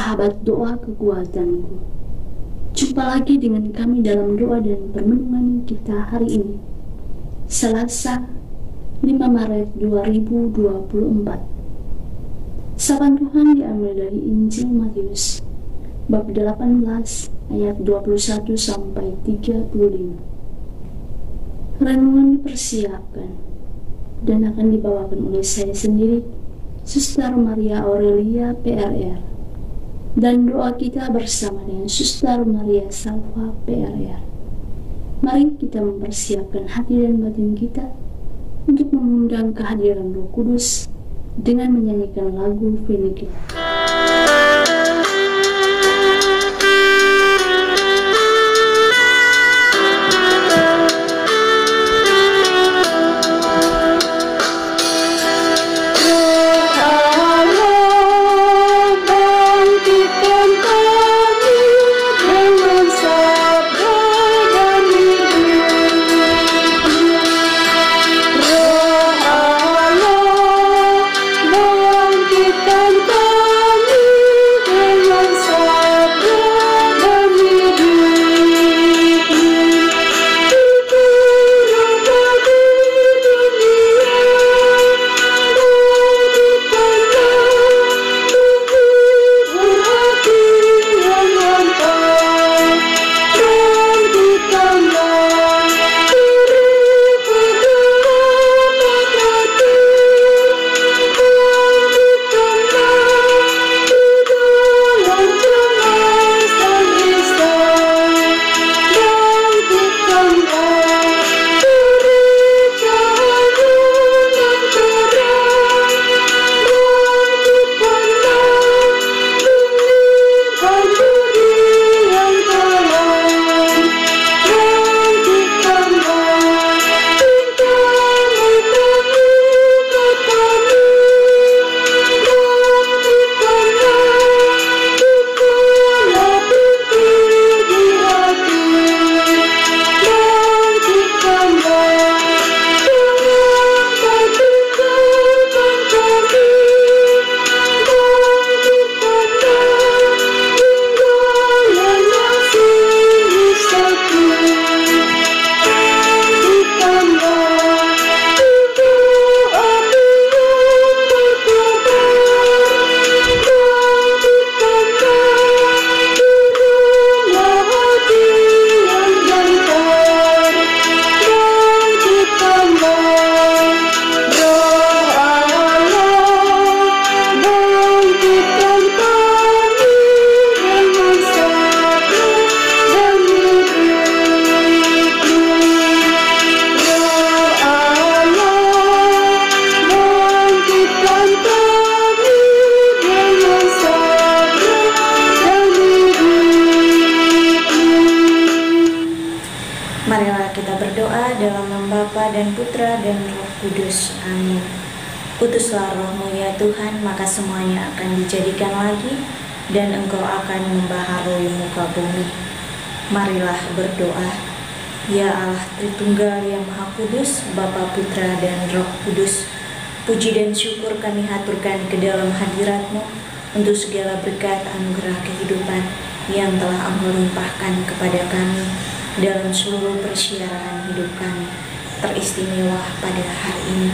sahabat doa kekuatanku. Jumpa lagi dengan kami dalam doa dan permenungan kita hari ini, Selasa 5 Maret 2024. Sabda Tuhan diambil dari Injil Matius bab 18 ayat 21 sampai 35. Renungan dipersiapkan dan akan dibawakan oleh saya sendiri, Suster Maria Aurelia PRR, dan doa kita bersama dengan Suster Maria Salva PRR. Mari kita mempersiapkan hati dan batin kita untuk mengundang kehadiran Roh Kudus dengan menyanyikan lagu Venike. Marilah kita berdoa dalam nama Bapa dan Putra dan Roh Kudus. Amin. Utuslah Roh-Mu ya Tuhan, maka semuanya akan dijadikan lagi, dan Engkau akan membaharui muka bumi. Marilah berdoa. Ya Allah Tritunggal yang Maha Kudus, Bapa, Putra, dan Roh Kudus, puji dan syukur kami haturkan ke dalam hadirat-Mu untuk segala berkat anugerah kehidupan yang telah Engkau limpahkan kepada kami dalam seluruh persiaran hidup kami, teristimewa pada hari ini.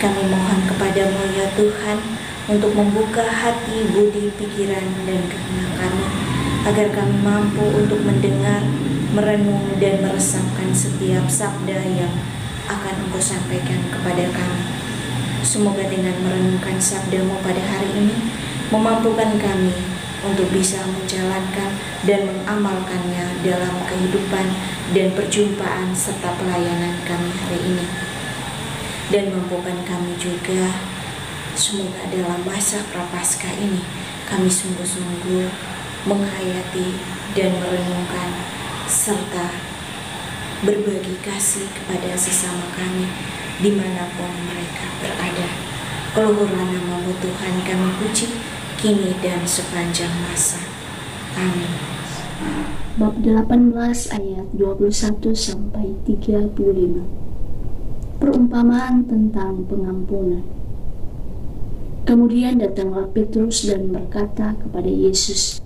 Kami mohon kepada-Mu ya Tuhan untuk membuka hati, budi, pikiran, dan kehendak kami, agar kami mampu untuk mendengar, merenung, dan meresapkan setiap sabda yang akan Engkau sampaikan kepada kami. Semoga dengan merenungkan sabda-Mu pada hari ini, memampukan kami untuk bisa menjalankan dan mengamalkannya dalam kehidupan dan perjumpaan serta pelayanan kami hari ini. Dan mampukan kami juga, semoga dalam masa Prapaskah ini kami sungguh-sungguh menghayati dan merenungkan serta berbagi kasih kepada sesama kami dimanapun mereka berada. Keluhurlah nama-Mu Tuhan kami puji kini dan sepanjang masa. Amin. Bab 18 ayat 21 sampai 35. Perumpamaan tentang pengampunan. Kemudian datanglah Petrus dan berkata kepada Yesus,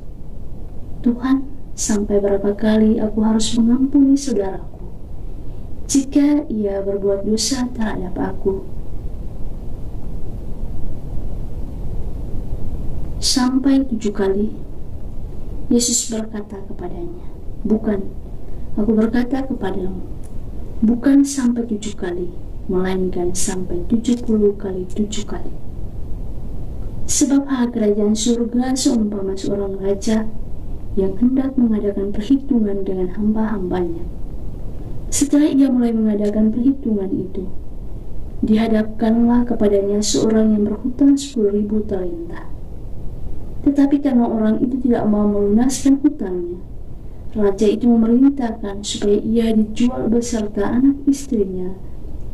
"Tuhan, sampai berapa kali aku harus mengampuni saudaraku jika ia berbuat dosa terhadap aku? Sampai 7 kali?" Yesus berkata kepadanya, "Bukan, aku berkata kepadamu, bukan sampai 7 kali, melainkan sampai 70 kali 7 kali. Sebab hal kerajaan surga seumpama seorang raja yang hendak mengadakan perhitungan dengan hamba-hambanya. Setelah ia mulai mengadakan perhitungan itu, dihadapkanlah kepadanya seorang yang berhutang 10.000 talenta. Tetapi karena orang itu tidak mau melunaskan hutangnya, raja itu memerintahkan supaya ia dijual beserta anak istrinya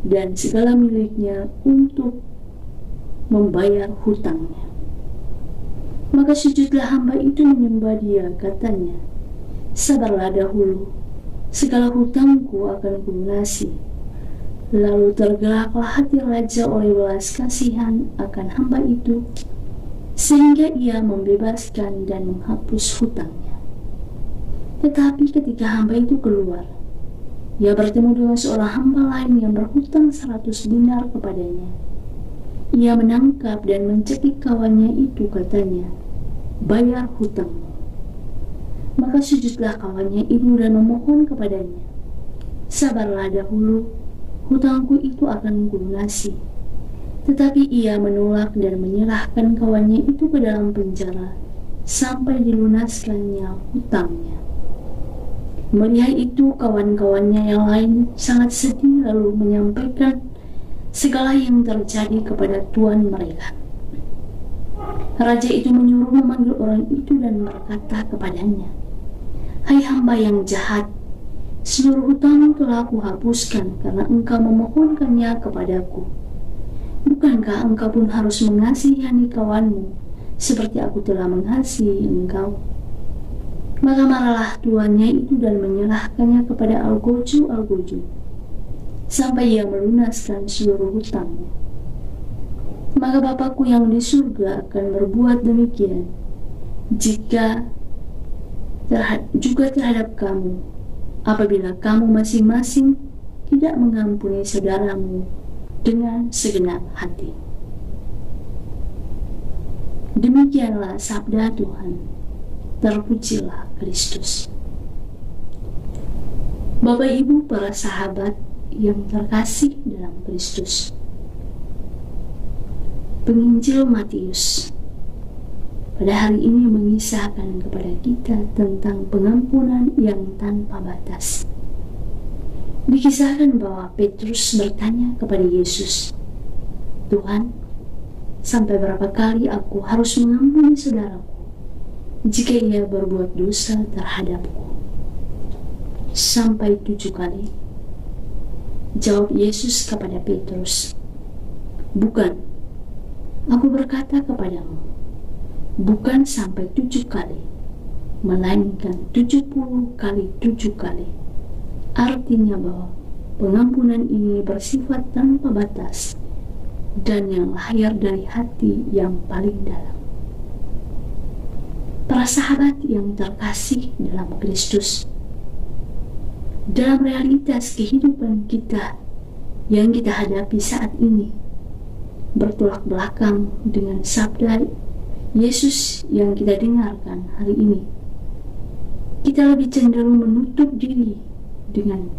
dan segala miliknya untuk membayar hutangnya. Maka sujudlah hamba itu menyembah dia, katanya, 'Sabarlah dahulu, segala hutangku akan kulunasi.' Lalu tergeraklah hati raja oleh belas kasihan akan hamba itu, sehingga ia membebaskan dan menghapus hutangnya. Tetapi ketika hamba itu keluar, ia bertemu dengan seorang hamba lain yang berhutang 100 dinar kepadanya. Ia menangkap dan mencekik kawannya itu, katanya, 'Bayar hutangmu.' Maka sujudlah kawannya itu dan memohon kepadanya, 'Sabarlah dahulu, hutangku itu akan kulunasi.' Tetapi ia menolak dan menyerahkan kawannya itu ke dalam penjara sampai dilunaskannya hutangnya. Melihat itu, kawan-kawannya yang lain sangat sedih, lalu menyampaikan segala yang terjadi kepada tuan mereka. Raja itu menyuruh memanggil orang itu dan berkata kepadanya, 'Hai hamba yang jahat, seluruh hutangmu telah kuhapuskan karena engkau memohonkannya kepadaku. Bukankah engkau pun harus mengasihani kawanmu seperti aku telah mengasihi engkau?' Maka marahlah tuannya itu dan menyerahkannya kepada algojo sampai ia melunaskan seluruh hutangnya. Maka Bapakku yang di surga akan berbuat demikian jika juga terhadap kamu, apabila kamu masing-masing tidak mengampuni saudaramu dengan segenap hati." Demikianlah sabda Tuhan. Terpujilah Kristus. Bapak Ibu para sahabat yang terkasih dalam Kristus, Penginjil Matius pada hari ini mengisahkan kepada kita tentang pengampunan yang tanpa batas. Dikisahkan bahwa Petrus bertanya kepada Yesus, "Tuhan, sampai berapa kali aku harus mengampuni saudaraku jika ia berbuat dosa terhadapku?" "Sampai 7 kali?" Jawab Yesus kepada Petrus, "Bukan, aku berkata kepadamu, bukan sampai 7 kali, melainkan 70 kali 7 kali. Artinya bahwa pengampunan ini bersifat tanpa batas dan yang lahir dari hati yang paling dalam. Para sahabat yang terkasih dalam Kristus, dalam realitas kehidupan kita yang kita hadapi saat ini, bertolak belakang dengan sabda Yesus yang kita dengarkan hari ini, kita lebih cenderung menutup diri dengan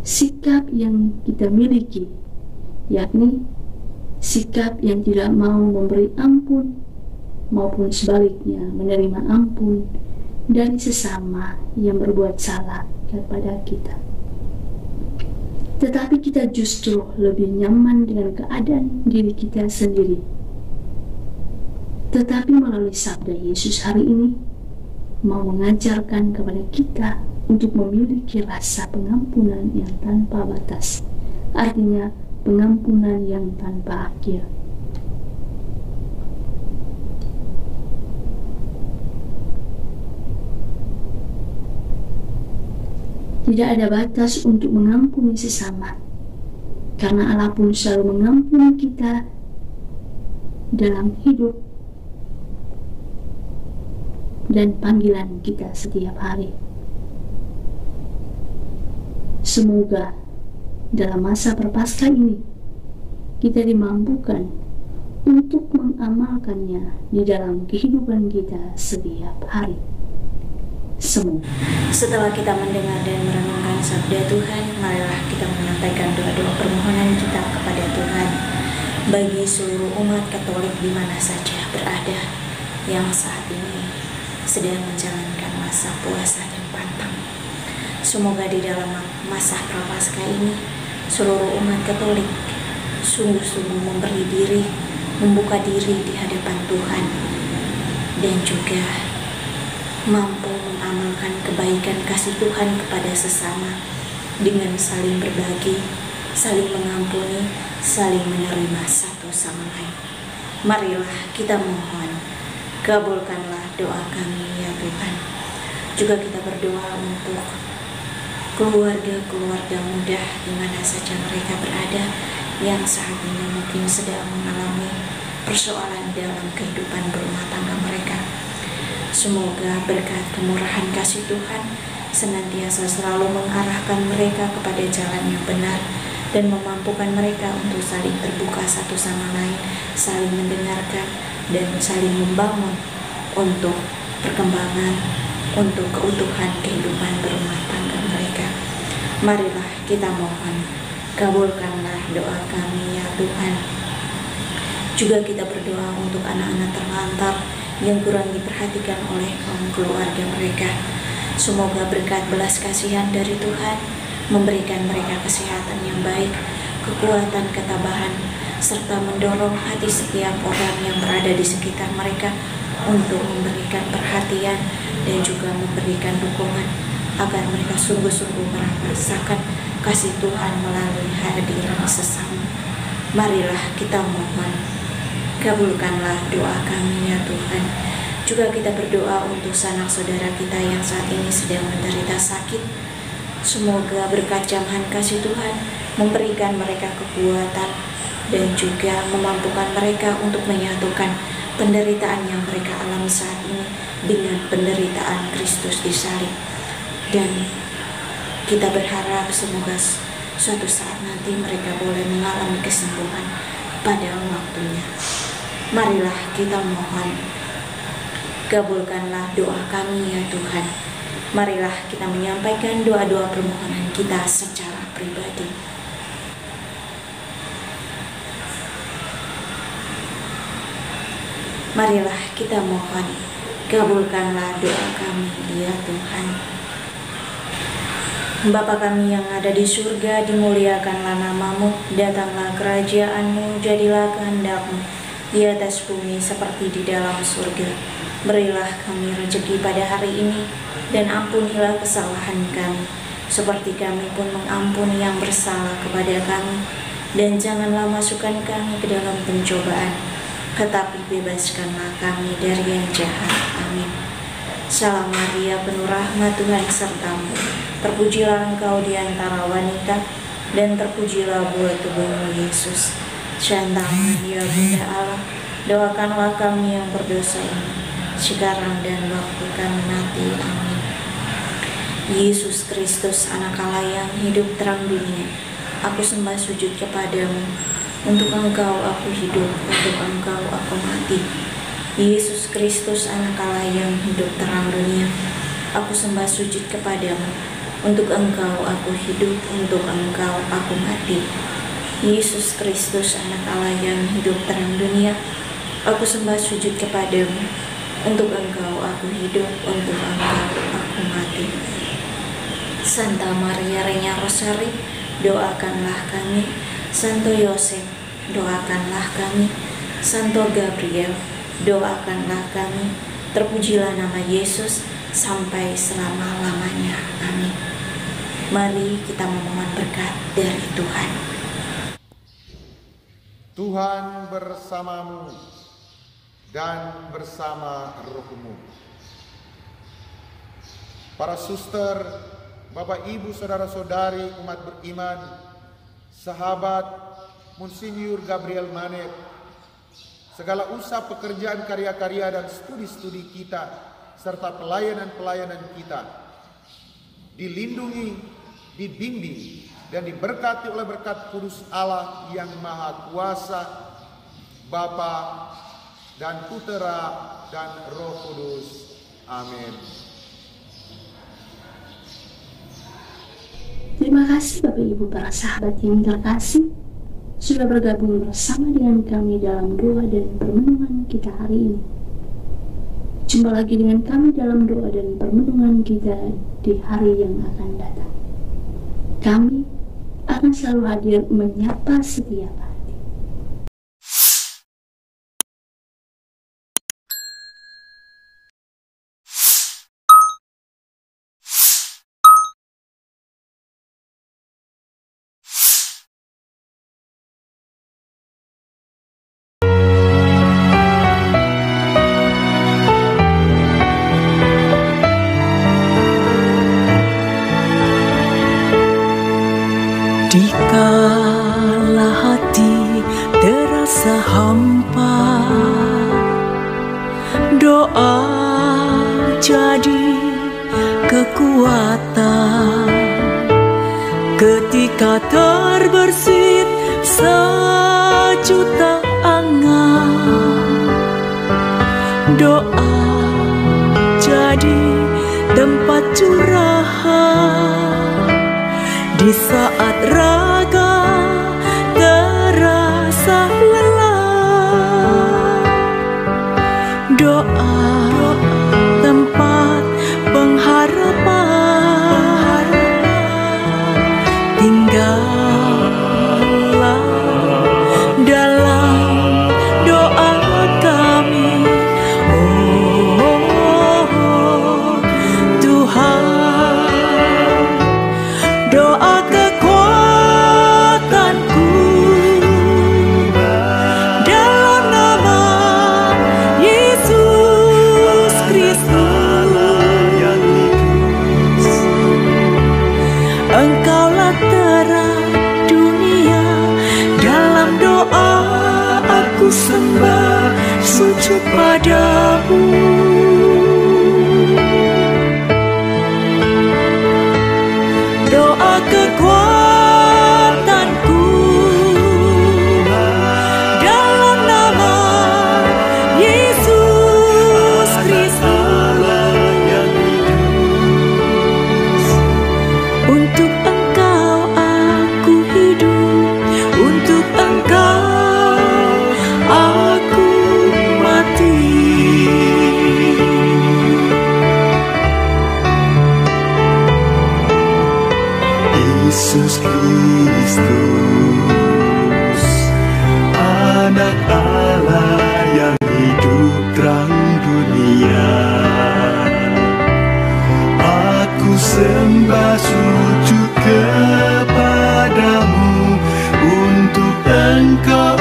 sikap yang kita miliki, yakni sikap yang tidak mau memberi ampun maupun sebaliknya menerima ampun dari sesama yang berbuat salah kepada kita. Tetapi kita justru lebih nyaman dengan keadaan diri kita sendiri. Tetapi melalui sabda Yesus hari ini mau mengajarkan kepada kita untuk memiliki rasa pengampunan yang tanpa batas, artinya pengampunan yang tanpa akhir. Tidak ada batas untuk mengampuni sesama, karena Allah pun selalu mengampuni kita dalam hidup dan panggilan kita setiap hari. Semoga dalam masa Prapaskah ini kita dimampukan untuk mengamalkannya di dalam kehidupan kita setiap hari. Semoga. Setelah kita mendengar dan merenungkan sabda Tuhan, marilah kita menyampaikan doa-doa permohonan kita kepada Tuhan bagi seluruh umat Katolik di mana saja berada yang saat ini sedang menjalankan masa puasa dan pantang. Semoga di dalam masa Prapaskah ini seluruh umat Katolik sungguh-sungguh memberi diri, membuka diri di hadapan Tuhan, dan juga mampu mengamalkan kebaikan kasih Tuhan kepada sesama dengan saling berbagi, saling mengampuni, saling menerima satu sama lain. Marilah kita mohon, kabulkanlah doa kami ya Tuhan. Juga kita berdoa untuk keluarga-keluarga muda di mana saja mereka berada yang saat ini mungkin sedang mengalami persoalan dalam kehidupan berumah tangga mereka. Semoga berkat kemurahan kasih Tuhan senantiasa selalu mengarahkan mereka kepada jalan yang benar dan memampukan mereka untuk saling terbuka satu sama lain, saling mendengarkan dan saling membangun untuk perkembangan, untuk keutuhan kehidupan berumah tangga mereka. Marilah kita mohon, kabulkanlah doa kami ya Tuhan. Juga kita berdoa untuk anak-anak terlantar yang kurang diperhatikan oleh kaum keluarga mereka. Semoga berkat belas kasihan dari Tuhan memberikan mereka kesehatan yang baik, kekuatan ketabahan, serta mendorong hati setiap orang yang berada di sekitar mereka untuk memberikan perhatian dan juga memberikan dukungan agar mereka sungguh-sungguh merasakan kasih Tuhan melalui hadirat sesama. Marilah kita mohon, kabulkanlah doa kami ya Tuhan. Juga kita berdoa untuk sanak saudara kita yang saat ini sedang menderita sakit. Semoga berkat jamahan kasih Tuhan memberikan mereka kekuatan dan juga memampukan mereka untuk menyatukan penderitaan yang mereka alami saat ini dengan penderitaan Kristus di salib. Dan kita berharap semoga suatu saat nanti mereka boleh mengalami kesembuhan pada waktunya. Marilah kita mohon, kabulkanlah doa kami ya Tuhan. Marilah kita menyampaikan doa-doa permohonan kita secara pribadi. Marilah kita mohon, kabulkanlah doa kami ya Tuhan. Bapa kami yang ada di surga, dimuliakanlah namamu, datanglah kerajaan-Mu, jadilah kehendak-Mu di atas bumi seperti di dalam surga. Berilah kami rezeki pada hari ini, dan ampunilah kesalahan kami, seperti kami pun mengampuni yang bersalah kepada kami. Dan janganlah masukkan kami ke dalam pencobaan, tetapi bebaskanlah kami dari yang jahat. Amin. Salam Maria, penuh rahmat, Tuhan sertamu. Terpujilah engkau di antara wanita, dan terpujilah buah tubuhmu Yesus. Santa Maria, Bunda Allah, doakanlah kami yang berdosa ini, sekarang dan waktu kami mati. Amin. Yesus Kristus, Anak Allah yang hidup terang dunia, aku sembah sujud kepadamu. Untuk engkau aku hidup, untuk engkau aku mati. Yesus Kristus, Anak Allah yang hidup terang dunia, aku sembah sujud kepadamu. Untuk engkau aku hidup, untuk engkau aku mati. Yesus Kristus, Anak Allah yang hidup terang dunia, aku sembah sujud kepadamu. Untuk engkau aku hidup, untuk engkau aku mati. Santa Maria Regna Rosari, doakanlah kami. Santo Yosef, doakanlah kami. Santo Gabriel, doakanlah kami. Terpujilah nama Yesus sampai selama-lamanya. Amin. Mari kita memohon berkat dari Tuhan. Tuhan bersamamu dan bersama rohmu. Para suster, Bapak Ibu, saudara-saudari umat beriman, sahabat Monsinyur Gabriel Manet, segala usaha pekerjaan karya-karya dan studi-studi kita, serta pelayanan-pelayanan kita, dilindungi, dibimbing, dan diberkati oleh berkat kudus Allah yang Maha Kuasa, Bapa dan Putera dan Roh Kudus. Amin. Terima kasih Bapak Ibu para sahabat yang terkasih sudah bergabung bersama dengan kami dalam doa dan permenungan kita hari ini. Jumpa lagi dengan kami dalam doa dan permenungan kita di hari yang akan datang. Kami akan selalu hadir menyapa setiap hati. Dikala hati terasa hampa, doa jadi kekuatan. Ketika terbersit sejuta angan, doa jadi tempat curahan. Di saat raga terasa lelah, doa tempat pengharapan. Tinggallah dalam doa kami, oh Tuhan. Doa kekuatanku dalam nama Yesus Kristus. Engkaulah terang dunia, dalam doa aku sembah sujud padamu. Doa kekuatanku dalam nama Yesus Kristus. Untuk Engkau aku hidup, untuk Engkau aku mati. Yesus Kristus, Anak Allah yang hidup terang dunia, aku sembah sujud kepadamu. Untuk Engkau